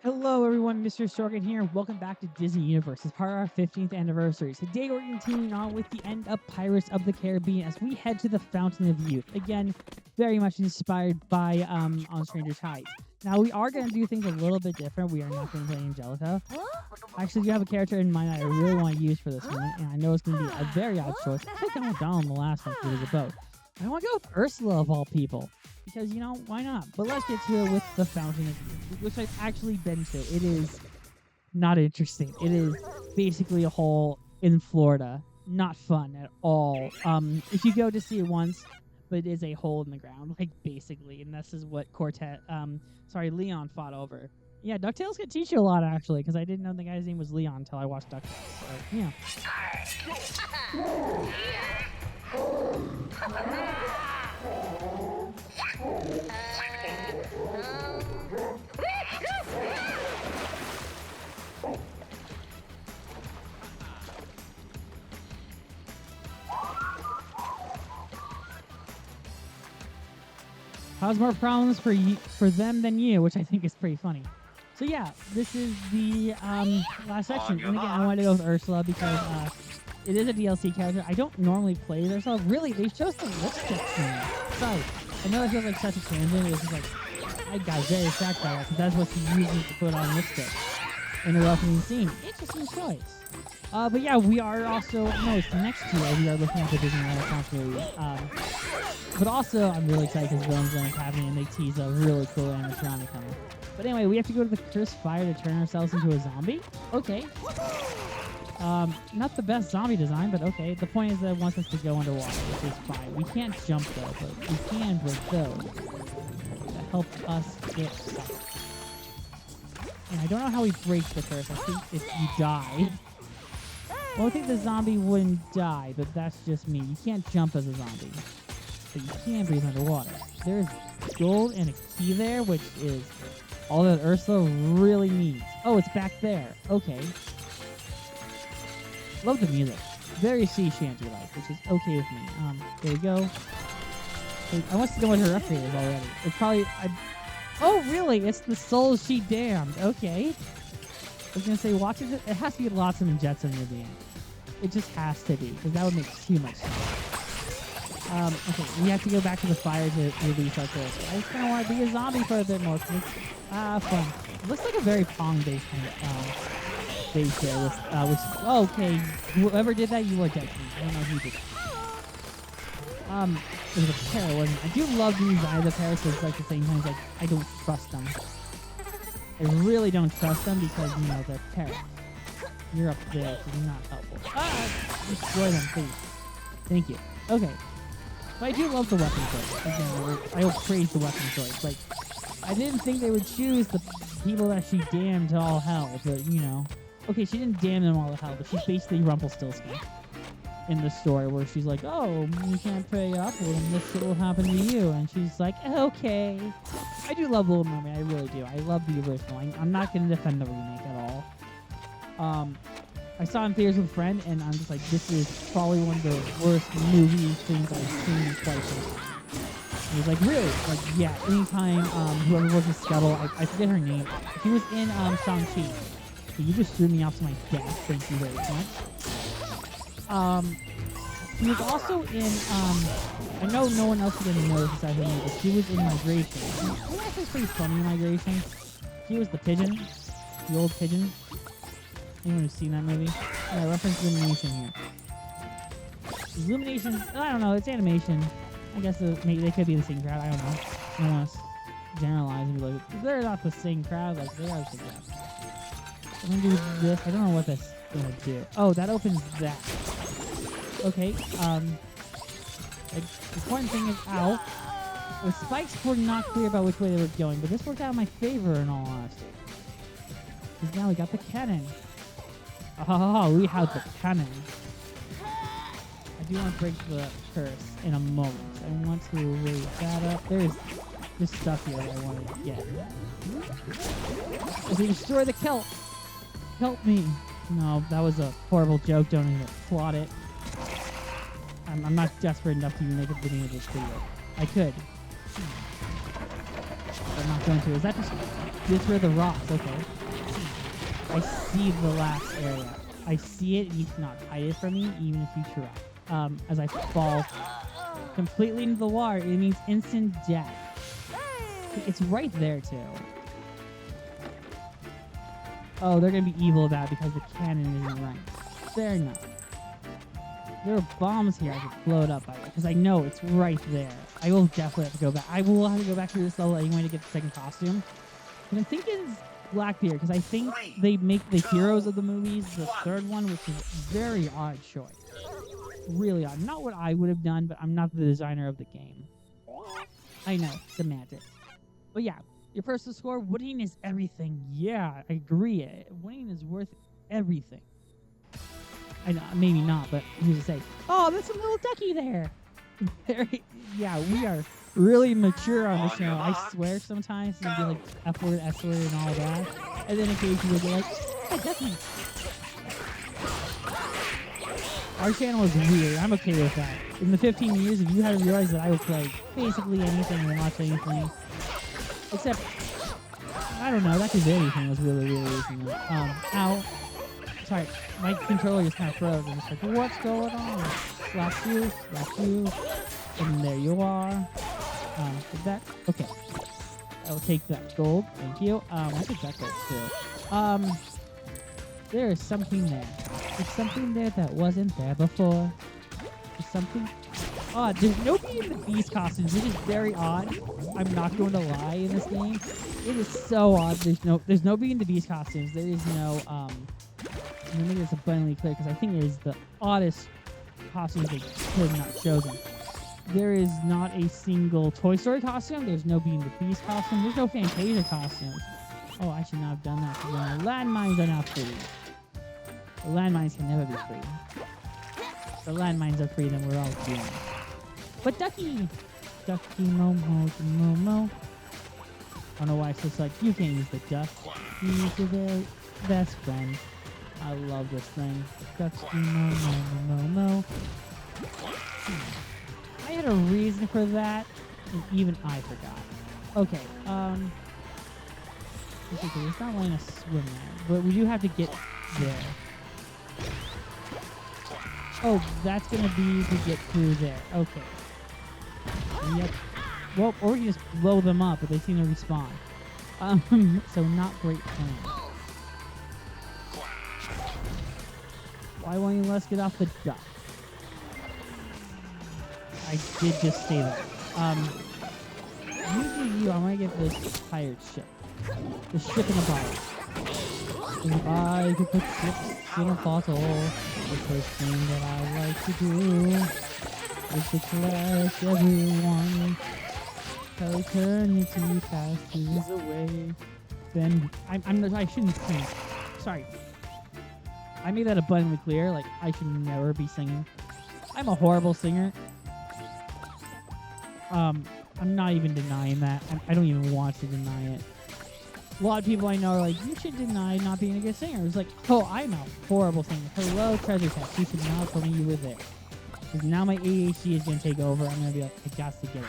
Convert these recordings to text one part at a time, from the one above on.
Hello, everyone. Mr. Sorkin here. Welcome back to Disney Universe as part of our 15th anniversary. Today, we're continuing on with the end of Pirates of the Caribbean as we head to the Fountain of Youth. Again, very much inspired by On Stranger Tides. Now, we are going to do things a little bit different. We are not going to play Angelica. I actually do have a character in mind that I really want to use for this one, and I know it's going to be a very odd choice. I could have gone with Donald in the last one because it was a boat. I want to go with Ursula of all people. Because, why not? But let's get to it with the Fountain of Youth, which I've actually been to. It is not interesting. It is basically a hole in Florida. Not fun at all. If you go to see it once, but it is a hole in the ground, like, basically. And this is what Leon fought over. Yeah, DuckTales could teach you a lot, actually, because I didn't know the guy's name was Leon until I watched DuckTales. So, yeah. Cause more problems for them than you, which I think is pretty funny. So yeah, this is the last section. And again, I wanted to go with Ursula because it is a DLC character. I don't normally play Ursula. Really, they chose the lipstick scene. Sorry, I know it feels like such a tangent. It's just like, I got very distracted by that because that's what she uses to put on lipstick in a welcoming scene. Interesting choice. But yeah, we are also, no, it's next year we are looking at the Disneyland Response movie. But also, I'm really excited because Villains Land is happening and they tease a really cool animatronic coming. But anyway, we have to go to the cursed fire to turn ourselves into a zombie? Okay. Not the best zombie design, but okay. The point is that it wants us to go underwater, which is fine. We can't jump though, but we can break those that help us get stuck. And I don't know how we break the curse. I think if you die... Well, I think the zombie wouldn't die, but that's just me. You can't jump as a zombie, but you can breathe underwater. There's gold and a key there, which is all that Ursula really needs. Oh, it's back there. Okay. Love the music. Very sea shanty-like, which is okay with me. There we go. I want to know what her upgrade is already. It's probably... Oh, really? It's the soul she damned. Okay. I was going to say, watch it. It has to be lots of Jetson in the end. It just has to be, because that would make too much sense. Okay, we have to go back to the fire to release our character. I just kind of want to be a zombie for a bit more, because it's fun. It looks like a very Pong-based base here. Okay, whoever did that, you are dead to me. I don't know who did that. It was a pair, wasn't it? I do love the design of the pair, so it's like the same time, like, I don't trust them. I really don't trust them because, they're parrots. You're up there, so you're not helpful. Destroy them, please. Thank you. Okay. But I do love the weapon choice. Again, I will praise the weapon choice. Like, I didn't think they would choose the people that she damned to all hell, but, Okay, she didn't damn them all to hell, but she's basically Rumpelstiltskin in the story where she's like, oh, you can't pray upward and this shit will happen to you. And she's like, okay. I do love Little Mermaid, I really do. I love the original. I'm not going to defend the remake at all. I saw it in theaters with a friend, and I'm just like, this is probably one of the worst movie things I've seen twice. And he's like, really? Like, yeah, anytime whoever was the Scuttle, I forget her name, she was in Shang-Chi. So you just threw me off to my death, thank you very much. She was also in, I know no one else is going to know besides me, but she was in Migration. She actually pretty funny in Migration. She was the pigeon, the old pigeon. Anyone who's seen that movie? Yeah, reference Illumination here. Illumination, I don't know, it's animation. I guess maybe they could be the same crowd, I don't know. I don't want to generalize and be like, they're not the same crowd, like, they are the same crowd. I'm gonna do this, I don't know what that's gonna do. Oh, that opens that. Okay, the important thing is, ow. The spikes were not clear about which way they were going, but this worked out in my favor in all honesty. Because now we got the cannon. Oh, we have the cannon. I do want to break the curse in a moment. I want to raise that up. There's stuff here that I want to get. Okay, destroy the kelp. Help me. No, that was a horrible joke. Don't even plot it. I'm not desperate enough to even make a video of this video. I could. I'm not going to. Is that just... This where the rocks. Okay. I see the last area. I see it, and you cannot hide it from me, even if you try. As I fall completely into the water, it means instant death. It's right there, too. Oh, they're gonna be evil about it because the cannon isn't right. Fair enough. There are bombs here I can blow it up by, because I know it's right there. I will definitely have to go back. I will have to go back through this level anyway to get the second costume. And I'm thinking it's Blackbeard, because I think they make the heroes of the movies the third one, which is a very odd choice. Really odd. Not what I would have done, but I'm not the designer of the game. I know, semantics. But yeah, your personal score, winning is everything. Yeah, I agree. Winning is worth everything. I know, maybe not, but who's to say? Oh, there's a little ducky there. Yeah, we are really mature on this channel. I swear sometimes it'll be like F word, S word, and all that. And then occasionally we'll be like, hey, ducky. Our channel is weird. I'm okay with that. In the 15 years, if you haven't realized that I will play basically anything and watch anything, except, I don't know, that could be anything was really recently. Ow. Sorry, my controller just kind of froze, and it's like, what's going on? Slap you, and there you are. Is that, okay. I'll take that gold, thank you. I think that gold too. There is something there. There's something there that wasn't there before. There's something odd. There's no Beauty and the Beast costumes, which is very odd. I'm not going to lie in this game. It is so odd. There's no Beauty and the Beast costumes. There is no, let me make this abundantly clear, because I think it is the oddest costumes they could have not chosen. There is not a single Toy Story costume. There's no Beauty and the Beast costume. There's no Fantasia costumes. Oh, I should not have done that, because the landmines are not free. The landmines can never be free. The landmines are free, then we're all doomed. But Ducky! Ducky Momo, Momo. I don't know why it's just like, you can't use the duck. He's your very best friend. I love this thing. Ducky Momo, Momo. I had a reason for that, and even I forgot. Okay, it's not letting us swim there, but we do have to get there. Oh, that's gonna be to get through there. Okay. Yep. Well, or we can just blow them up, but they seem to respawn. So not great plan. Why won't you let us get off the duck? I did just say that. Usually you, I want to get this tired ship. The ship in a bottle. If I could put ships in a bottle, the first thing that I like to do is to collect everyone. Till eternity passes away. Then I shouldn't sing. Sorry. I made that abundantly clear. Like, I should never be singing. I'm a horrible singer. I'm not even denying that. I don't even want to deny it. A lot of people I know are like, you should deny not being a good singer. It's like, oh, I'm a horrible singer. Hello, Treasure Tech. You should not have told me you were there. Because now my ADHD is going to take over. I'm going to be like, I got to get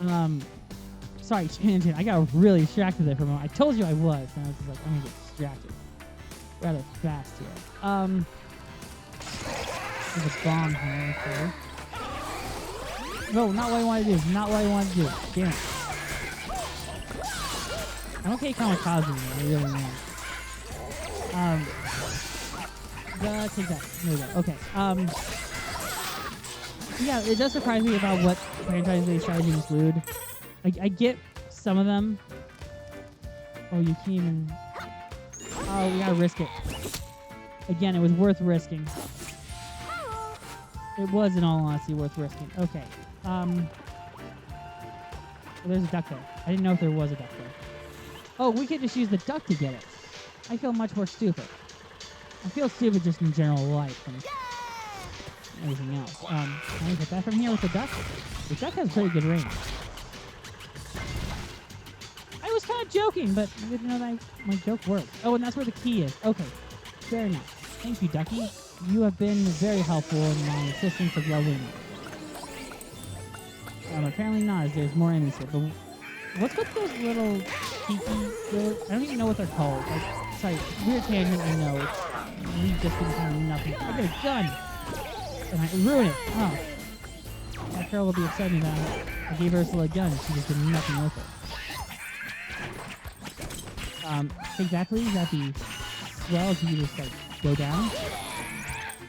it. Sorry, tangent. I got really distracted there for a moment. I told you I was. And I was just like, I'm going to get distracted rather fast here. There's a bomb here. Okay. No, not what I want to do. Not what I want to do. Damn it. I'm okay kamikaze, I really am. Take that. There we go. Okay. Yeah, it does surprise me about what franchises they try to include. I get some of them. Oh, you can't even... Oh, we gotta risk it. Again, it was worth risking. It was, in all honesty, worth risking. Okay. Well, there's a duck there. I didn't know if there was a duck there. Oh, we could just use the duck to get it. I feel much more stupid. I feel stupid just in general life and anything else. Can I get that from here with the duck? The duck has pretty good range. I was kind of joking, but I didn't know that my joke worked. Oh, and that's where the key is. Okay. Fair enough. Thank you, Ducky. You have been very helpful in my assistance of leveling up. Apparently not, as there's more enemies here. But what's with those little tiki? I don't even know what they're called. Like, sorry, weird tangent. I know. We just didn't have nothing. I get a gun, and I ruin it. Oh, that girl will be upset about it. I gave Ursula a gun. She just did nothing with it. Exactly. That'd be swell if you just like go down.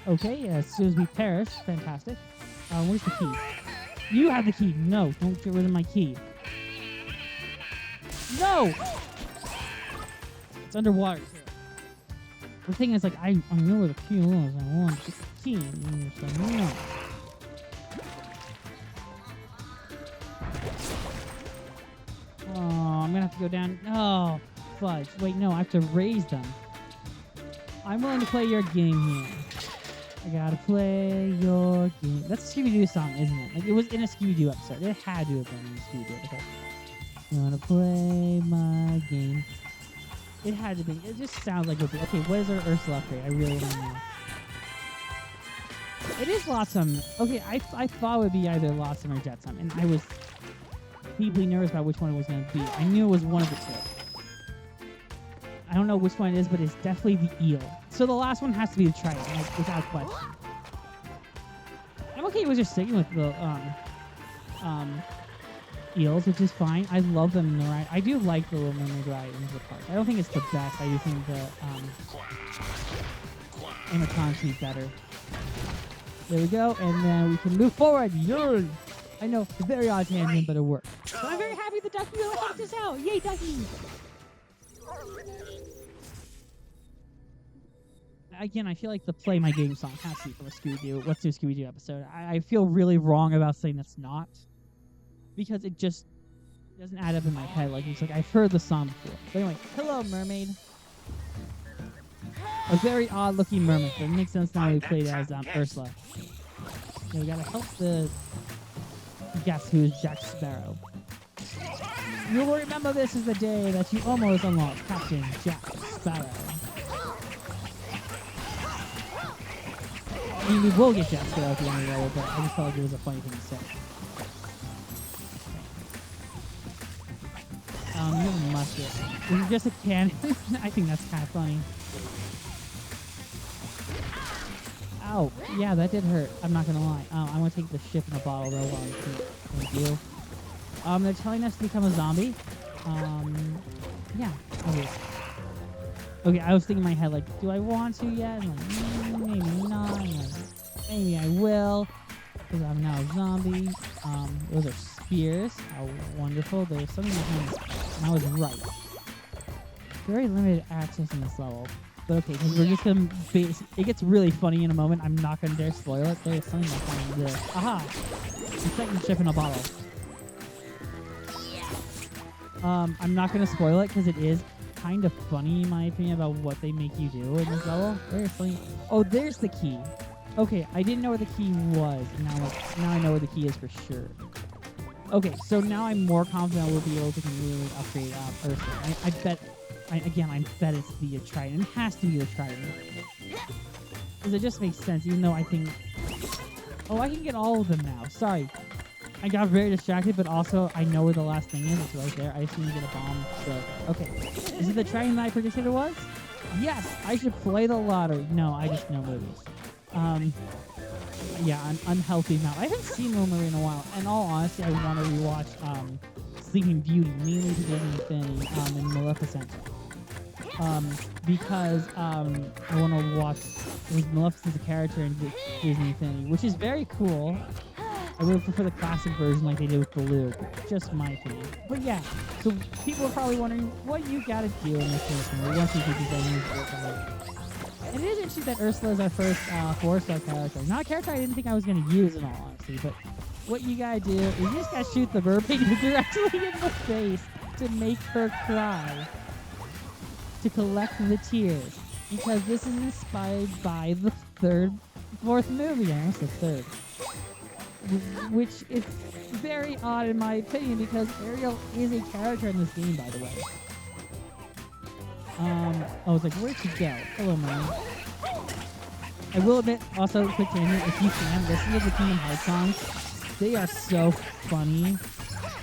Okay, as soon as we perish, fantastic. Where's the key? You have the key. No, don't get rid of my key. No! It's underwater. The thing is, like, I know where the key was. I want the key. And so, no. Oh, I'm gonna have to go down. Oh, fudge. Wait, no, I have to raise them. I'm willing to play your game here. I gotta play your game. That's a Scooby-Doo song, isn't it? Like, it was in a Scooby-Doo episode. It had to have been in a Scooby-Doo episode. You wanna play my game? It had to be. It just sounds like it would be. Okay, what is our Ursula upgrade? I really want to know. It is Lotsum. Okay, I thought it would be either Lotsum or Jetsam, and I was deeply nervous about which one it was going to be. I knew it was one of the two. I don't know which one it is, but it's definitely the eel. So the last one has to be the trident, like, without question. I'm okay with just sticking with the eels, which is fine. I love them in the ride. I do like the Little Mermaid ride in the park. I don't think it's the best. I do think the animatronics be better. There we go, and then we can move forward. Yay! I know, a very odd tangent, but it worked. But I'm very happy the Duckie really helped us out. Yay, Duckie! Again, I feel like the Play My Game song has to be from a Scooby-Doo. Let's do a Scooby-Doo episode. I feel really wrong about saying that's not, because it just doesn't add up in my head. Like, it's like I've heard the song before. But anyway, hello, mermaid. A very odd-looking mermaid. But it makes sense now we played as Ursula. So we gotta help the guess who is Jack Sparrow. You will remember this is the day that you almost unlocked Captain Jack Sparrow. I mean, we will get Jack Sparrow at the end of the level, but I just felt like it was a funny thing to say. You have a musket. Is it just a cannon? I think that's kind of funny. Ow. Yeah, that did hurt. I'm not gonna lie. I'm gonna take the ship in a bottle though while I'm here. Thank you. They're telling us to become a zombie. Yeah. Okay. Okay, I was thinking in my head, like, do I want to yet? I'm like, maybe not. I'm like, maybe I will. Because I'm now a zombie. Those are spears. How wonderful. There's something behind this. And I was right. Very limited access in this level. But okay, because we're just going to base... It gets really funny in a moment. I'm not going to dare spoil it. There's something behind this. Aha! The second ship in a bottle. I'm not going to spoil it because it is kind of funny in my opinion about what they make you do in this level. There's something... Oh, there's the key. Okay, I didn't know where the key was. Now I know where the key is for sure. Okay, so now I'm more confident we'll be able to really upgrade Ursula. I bet it's the trident. It has to be the trident. Because it just makes sense, even though I think... Oh, I can get all of them now. Sorry. I got very distracted, but also I know where the last thing is. It's right there. I just need to get a bomb. So, okay. Is it the trident that I predicted it was? Yes! I should play the lottery. No, I just know movies. Yeah, I'm unhealthy now. I haven't seen Little Mermaid in a while. In all honesty, I want to rewatch Sleeping Beauty, mainly to Disney Infinity, and Maleficent. Because I want to watch Maleficent's a character in Disney Infinity, which is very cool. I would prefer the classic version like they did with Baloo. Just my opinion. But yeah, so people are probably wondering what you gotta do in this movie once you get these enemies work on it. And it is interesting that Ursula is our first 4-star character. Not a character I didn't think I was going to use in all honesty, but what you gotta do is you just gotta shoot the mermaid directly in the face to make her cry. To collect the tears. Because this is inspired by the fourth movie, I almost said third. Which is very odd in my opinion because Ariel is a character in this game, by the way. I was like, where'd she go? Hello, man. I will admit, also, quick tangent, if you can, listen to the Kingdom Hearts songs. They are so funny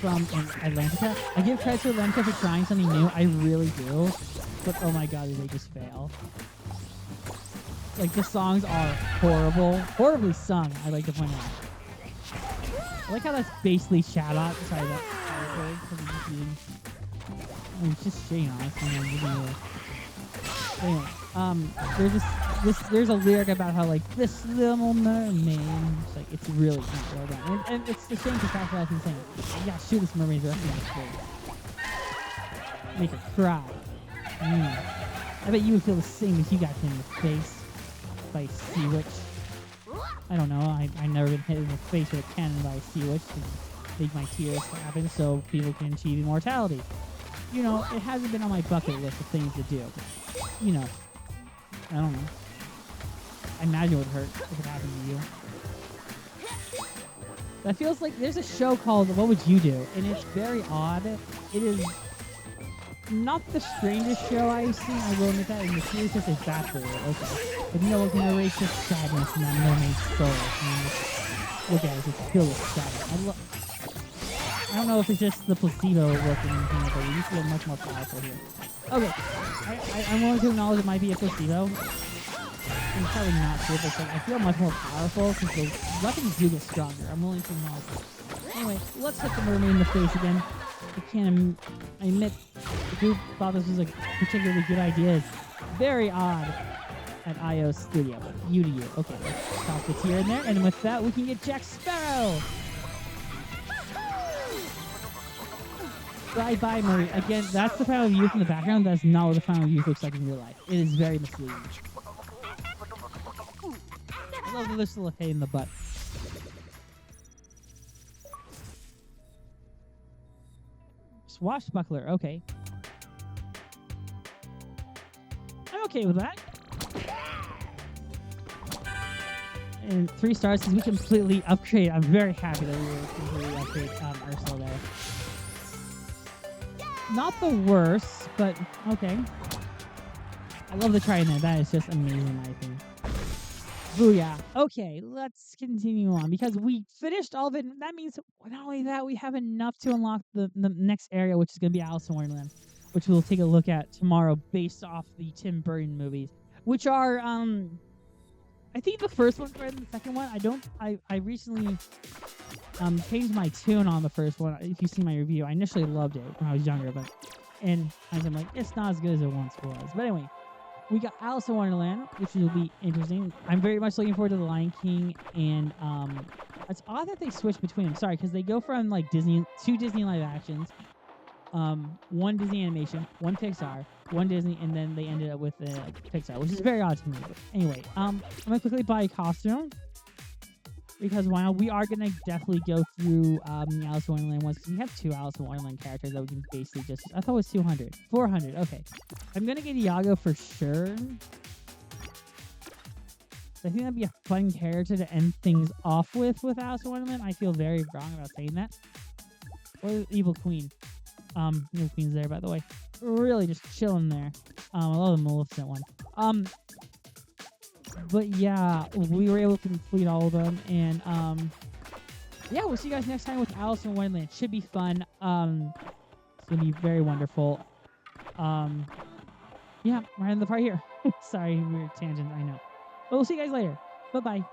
from Atlantica. I give credit to Atlantica for trying something new. I really do. But oh my god, did they just fail. Like, the songs are horrible. Horribly sung, I like to point out. I like how that's basically shout-out. Sorry, that's it's just shitting on us. Anyway, there's a lyric about how, like, this little mermaid. It's like, it's really not well done. And it's the shame because that's what I've been saying. Yeah, shoot this mermaid directly in the face. Make her cry. I bet you would feel the same if you got hit in the face by a sea witch. I don't know. I've never been hit in the face with a cannon by a sea witch to make my tears happen so people can achieve immortality. You know, it hasn't been on my bucket list of things to do. But, you know, I don't know. I imagine it would hurt if it happened to you. That feels like there's a show called What Would You Do? And it's very odd. It is not the strangest show I've seen. I will admit that. And the series just exactly okay. But you know, like, narrates just sadness in that mermaid's soul. Look at it, it's filled with sadness. I don't know if it's just the placebo working in here, but we feel much more powerful here. Okay, I'm willing to acknowledge it might be a placebo. I'm probably not sure, but I feel much more powerful because the weapons do get stronger. I'm willing to acknowledge it. Anyway, let's hit the mermaid in the face again. I admit, the group thought this was a particularly good idea. It's very odd at IO Studio, but you to you. Okay, let's toss the tear in there, and with that, we can get Jack Sparrow! Bye-bye, Murray. Again, that's the Fountain of Youth in the background. That's not what the Fountain of Youth looks like in real life. It is very misleading. I love this little hay in the butt. Swashbuckler, okay. I'm okay with that. And 3 stars because we completely upgrade. I'm very happy that we were completely upgrade Ursula there. Not the worst, but okay. I love the trident. That is just amazing, I think. Booyah. Okay, let's continue on because we finished all of it. That means not only that, we have enough to unlock the next area, which is going to be Alice in Wonderland, which we'll take a look at tomorrow based off the Tim Burton movies, which are, I think the first one's better than the second one. I recently changed my tune on the first one. If you see my review, I initially loved it when I was younger, but I'm like, it's not as good as it once was. But anyway, we got Alice in Wonderland, which will be interesting. I'm very much looking forward to The Lion King, and it's odd that they switch between them. Sorry, because they go from like two Disney live actions, one Disney animation, one Pixar, one Disney, and then they ended up with Pixar, which is very odd to me. But anyway, I'm gonna quickly buy a costume because while we are gonna definitely go through the Alice in Wonderland ones, because we have 2 Alice in Wonderland characters that we can basically just. I thought it was 200, 400. Okay, I'm gonna get Iago for sure. I think that'd be a fun character to end things off with Alice in Wonderland. I feel very wrong about saying that. Or the Evil Queen. Evil Queen's there, by the way. Really just chilling there. I love the Maleficent one. But yeah, we were able to complete all of them, and yeah, we'll see you guys next time with Alice in Wonderland. Should be fun. It's gonna be very wonderful. Yeah, we're in the part here. Sorry, weird tangent, I know. But we'll see you guys later. Bye bye.